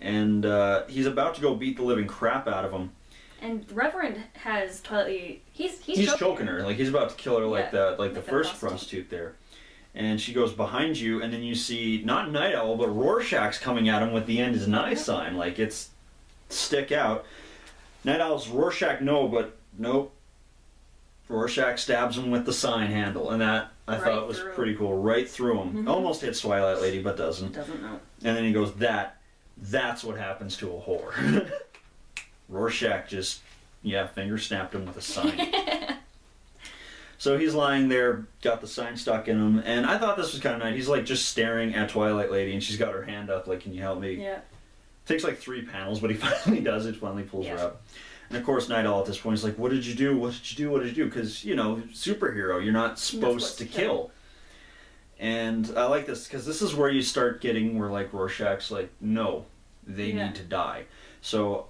and he's about to go beat the living crap out of him. And the Reverend has Twilight. He's choking her. Like he's about to kill her, like that, like the first prostitute there. And she goes behind you, and then you see not Night Owl, but Rorschach's coming at him with the end is nigh sign. Like it's stick out. Night Owl's Rorschach but nope. Rorschach stabs him with the sign handle, and that I thought was pretty cool. Right through him. Almost hits Twilight Lady, but doesn't. Doesn't know. And then he goes, that's what happens to a whore. Rorschach just, finger snapped him with a sign. So he's lying there, got the sign stuck in him, and I thought this was kind of nice. He's like just staring at Twilight Lady, and she's got her hand up, like, can you help me? Yeah. Takes like 3 panels, but he finally does it, finally pulls her up. And of course, Night Owl at this point is like, what did you do? What did you do? What did you do? Because, you know, superhero, you're not supposed to kill. And I like this, because this is where you start getting where, like, Rorschach's like, no, they need to die. So,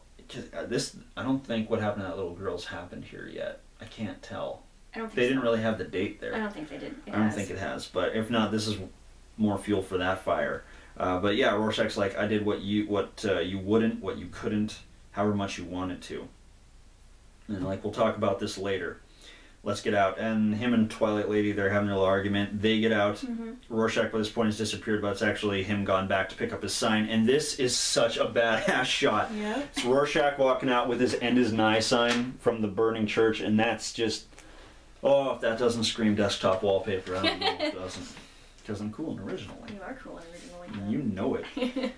I don't think what happened to that little girl's happened here yet. I can't tell. I don't think they didn't really have the date there. I don't think they did. I don't think it has. But if not, this is more fuel for that fire. But yeah, Rorschach's like, I did what you wouldn't, what you couldn't, however much you wanted to. And like, we'll talk about this later. Let's get out. And him and Twilight Lady, they're having a little argument. They get out. Rorschach by this point has disappeared, but it's actually him gone back to pick up his sign. And this is such a badass shot. Yeah. It's Rorschach walking out with his end is nigh sign from the burning church, and that's just, oh, if that doesn't scream desktop wallpaper, I don't know if it doesn't. Because I'm cool and original. You are cool and original like that. You know it.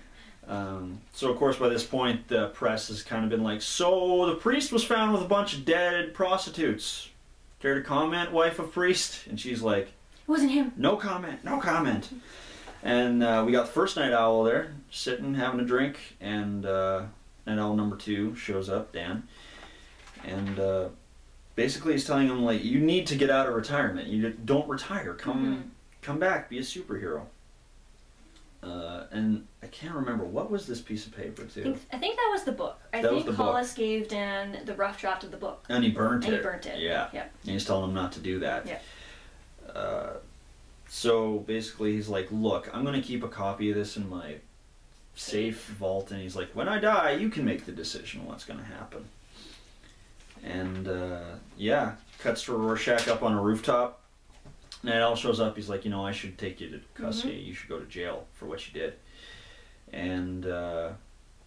So of course by this point the press has kind of been like, so the priest was found with a bunch of dead prostitutes. Care to comment, wife of priest? And she's like, it wasn't him. No comment, no comment. And we got the first Night Owl there, sitting, having a drink, and Night Owl number 2 shows up, Dan. And basically he's telling him, like, you need to get out of retirement. You don't retire. Come back, be a superhero. And I can't remember, what was this piece of paper too? I think that was the book. I think Hollis gave Dan the rough draft of the book. And he burnt it. Yeah. And he's telling him not to do that. Yeah. So basically he's like, look, I'm going to keep a copy of this in my safe vault. And he's like, when I die, you can make the decision what's going to happen. And yeah, cuts to Rorschach up on a rooftop. Night Owl shows up, he's like, you know, I should take you to custody, you should go to jail for what you did. And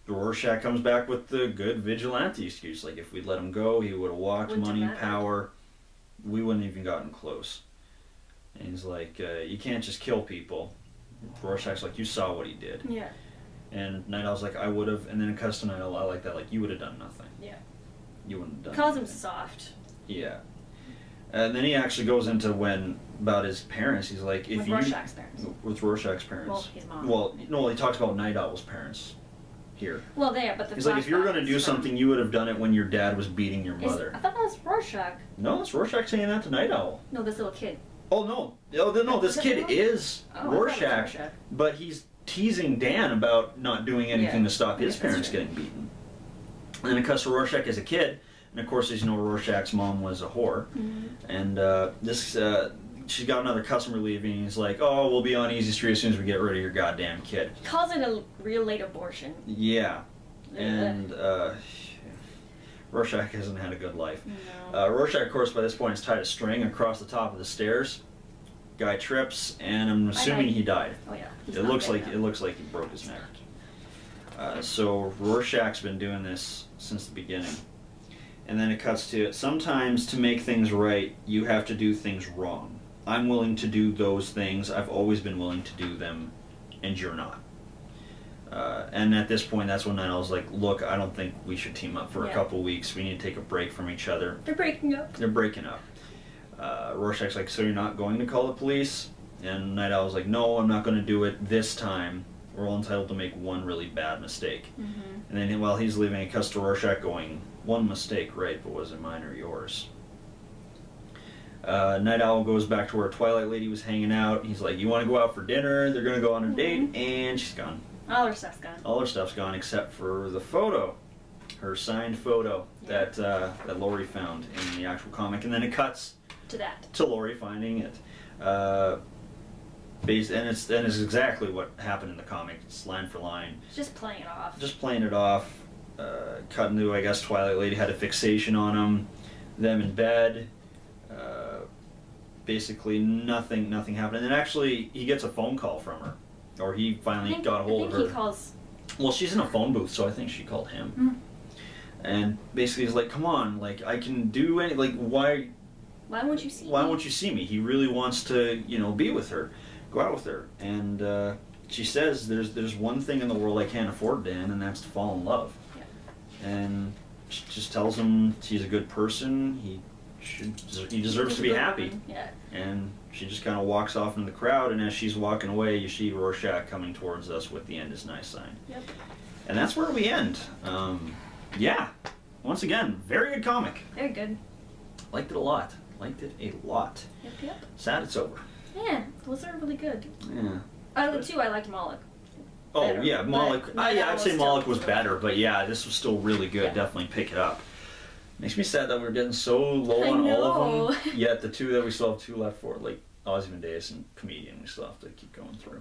Rorschach comes back with the good vigilante excuse, like if we'd let him go, he would have walked, money, power, we wouldn't even gotten close. And he's like, you can't just kill people. Rorschach's like, you saw what he did. Yeah. And Night Owl's like, I would have, and then it cuts to Night Owl, I like that, like, you would have done nothing. Yeah. You wouldn't have done Calls anything. him soft. Yeah. And then he actually goes into about his parents. He's like, with Rorschach's parents. With Rorschach's parents. Well, his mom. Well, no, he talks about Night Owl's parents here. Well, there, but he's like, if you were going to do something, you would have done it when your dad was beating your mother. I thought that was Rorschach. No, it's Rorschach saying that to Night Owl. No, this little kid. Oh, no. No, this kid is Rorschach, but he's teasing Dan about not doing anything to stop his parents getting beaten. And then it cuts to Rorschach as a kid. And of course, as you know, Rorschach's mom was a whore. And she's got another customer leaving, and he's like, oh, we'll be on Easy Street as soon as we get rid of your goddamn kid. He calls it a real late abortion. Yeah. And Rorschach hasn't had a good life. No. Rorschach, of course, by this point, has tied a string across the top of the stairs. Guy trips, and I'm assuming he died. Oh yeah. It looks like he broke his neck. So Rorschach's been doing this since the beginning. And then it cuts to, sometimes to make things right, you have to do things wrong. I'm willing to do those things. I've always been willing to do them, and you're not. And at this point, that's when Night Owl's like, look, I don't think we should team up for a couple weeks. We need to take a break from each other. They're breaking up. They're breaking up. Rorschach's like, so you're not going to call the police? And Night Owl's like, no, I'm not going to do it this time. We're all entitled to make one really bad mistake. And then while he's leaving, it cuts to Rorschach going, one mistake, right, but was it mine or yours? Night Owl goes back to where Twilight Lady was hanging out. He's like, you want to go out for dinner? They're going to go on a date, and she's gone. All her stuff's gone. All her stuff's gone except for the photo. Her signed photo that Lori found in the actual comic. And then it cuts to that. To Lori finding it. and it's exactly what happened in the comic. It's line for line. Just playing it off. Just playing it off. Cut into, I guess, Twilight Lady had a fixation on him. Them in bed. Basically, nothing happened. And then actually, he gets a phone call from her, or he finally got a hold of her. I think he calls. Well, she's in a phone booth, so I think she called him. Mm. And basically, he's like, "Come on, like I can do any, like why? Why won't you see me? Why won't you see me?" He really wants to, be with her, go out with her, and she says, "There's one thing in the world I can't afford, Dan, and that's to fall in love." Yeah. And she just tells him he's a good person. He deserves to be happy. Yeah. And she just kind of walks off into the crowd, and as she's walking away, you see Rorschach coming towards us with the end is nigh sign. Yep. And that's where we end. Yeah. Once again, very good comic. Very good. Liked it a lot. Yep. Sad it's over. Yeah, those are really good. Yeah. Out of the two, I liked Moloch. Oh, better, yeah, Moloch. I'd say Moloch was really better, but yeah, this was still really good. Yeah. Definitely pick it up. Makes me sad that we're getting so low on all of them, yet the two that we still have two left for, like Ozymandias and Comedian, we still have to keep going through.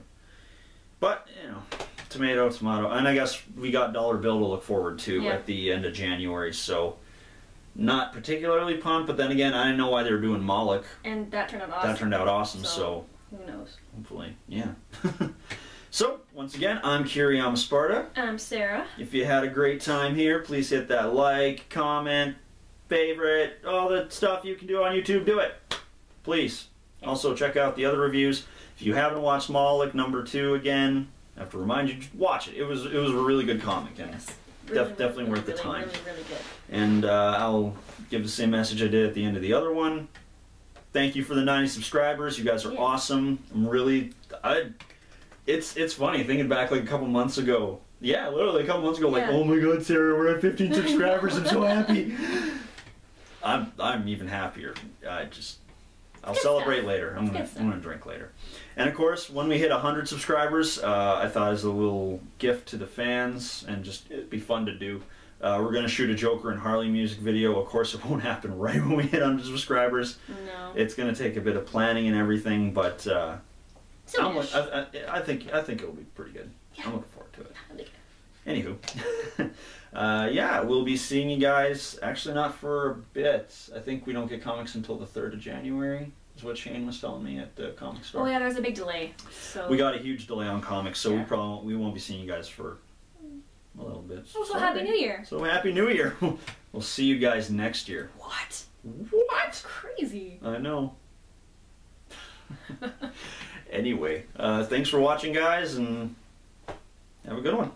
But, tomato, and I guess we got Dollar Bill to look forward to at the end of January, so not particularly pumped, but then again, I didn't know why they were doing Moloch. And that turned out awesome. So who knows? Hopefully, yeah. So, once again, I'm Kiriyama Sparta. I'm Sarah. If you had a great time here, please hit that like, comment, favorite, all the stuff you can do on YouTube, do it. Please. Also, check out the other reviews. If you haven't watched Moloch #2 again, I have to remind you, watch it. It was a really good comic. And yes. Definitely worth the time. Really good. And I'll give the same message I did at the end of the other one. Thank you for the 90 subscribers. You guys are awesome. I'm really... It's funny, thinking back like a couple months ago. Yeah, literally a couple months ago, like, oh my god, Sarah, we're at 15 subscribers. I'm so happy. I'm even happier. I'll celebrate later. I'm gonna drink later. And of course, when we hit 100 subscribers, I thought as a little gift to the fans, and just it'd be fun to do. We're gonna shoot a Joker and Harley music video. Of course, it won't happen right when we hit 100 subscribers. No. It's gonna take a bit of planning and everything, but I think it'll be pretty good. Yeah. I'm looking forward to it. Anywho, yeah, we'll be seeing you guys, actually not for a bit. I think we don't get comics until the 3rd of January, is what Shane was telling me at the comic store. Oh yeah, there's a big delay. So we got a huge delay on comics, so we won't be seeing you guys for a little bit. So Happy New Year. So Happy New Year. We'll see you guys next year. What? What? Crazy. I know. Anyway, thanks for watching, guys, and have a good one.